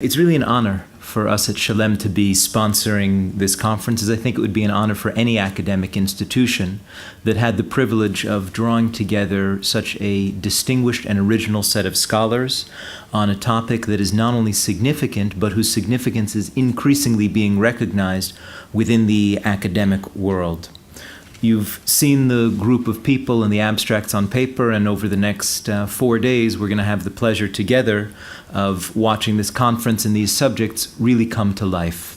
It's really an honor for us at Shalem to be sponsoring this conference, as I think it would be an honor for any academic institution that had the privilege of drawing together such a distinguished and original set of scholars on a topic that is not only significant, but whose significance is increasingly being recognized within the academic world. You've seen the group of people and the abstracts on paper, and over the next 4 days, we're going to have the pleasure together of watching this conference and these subjects really come to life.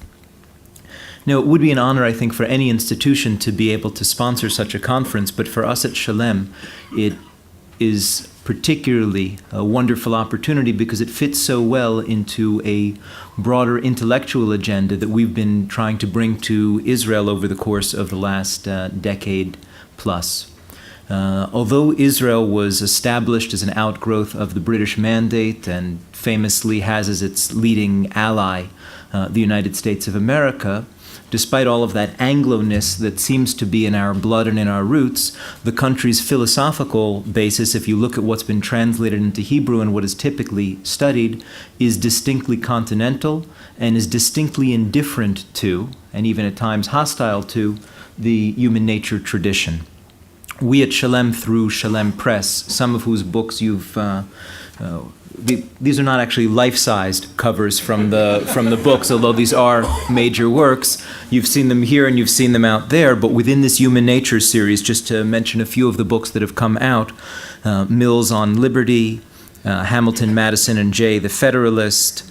Now, it would be an honor, I think, for any institution to be able to sponsor such a conference, but for us at Shalem, it is particularly a wonderful opportunity because it fits so well into a broader intellectual agenda that we've been trying to bring to Israel over the course of the last decade plus. Although Israel was established as an outgrowth of the British Mandate and famously has as its leading ally the United States of America, despite all of that Anglo-ness that seems to be in our blood and in our roots, the country's philosophical basis, if you look at what's been translated into Hebrew and what is typically studied, is distinctly continental and is distinctly indifferent to, and even at times hostile to, the human nature tradition. We at Shalem, through Shalem Press, some of whose books you've these are not actually life-sized covers from the books, although these are major works. You've seen them here and you've seen them out there, but within this Human Nature series, just to mention a few of the books that have come out, Mills on Liberty, Hamilton, Madison, and Jay, The Federalist,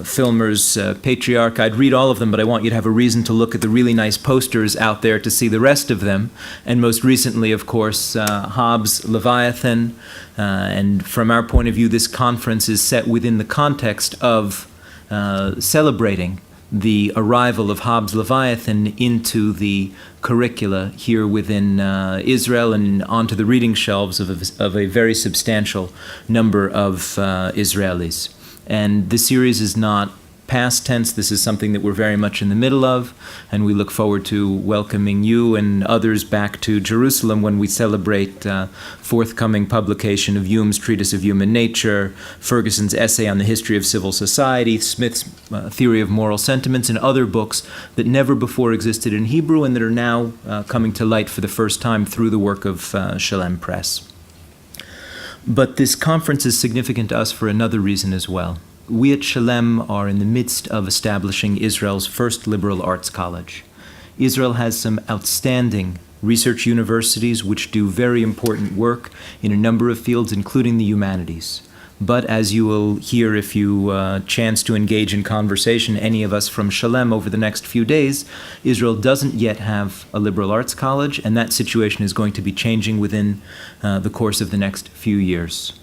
Filmer's Patriarch. I'd read all of them, but I want you to have a reason to look at the really nice posters out there to see the rest of them. And most recently, of course, Hobbes' Leviathan. And from our point of view, this conference is set within the context of celebrating the arrival of Hobbes' Leviathan into the curricula here within Israel and onto the reading shelves of a very substantial number of Israelis. And this series is not past tense. This is something that we're very much in the middle of, and we look forward to welcoming you and others back to Jerusalem when we celebrate forthcoming publication of Hume's Treatise of Human Nature, Ferguson's essay on the history of civil society, Smith's theory of moral sentiments, and other books that never before existed in Hebrew and that are now coming to light for the first time through the work of Shalem Press. But this conference is significant to us for another reason as well. We at Shalem are in the midst of establishing Israel's first liberal arts college. Israel has some outstanding research universities which do very important work in a number of fields, including the humanities. But as you will hear if you chance to engage in conversation, any of us from Shalem over the next few days, Israel doesn't yet have a liberal arts college, and that situation is going to be changing within the course of the next few years.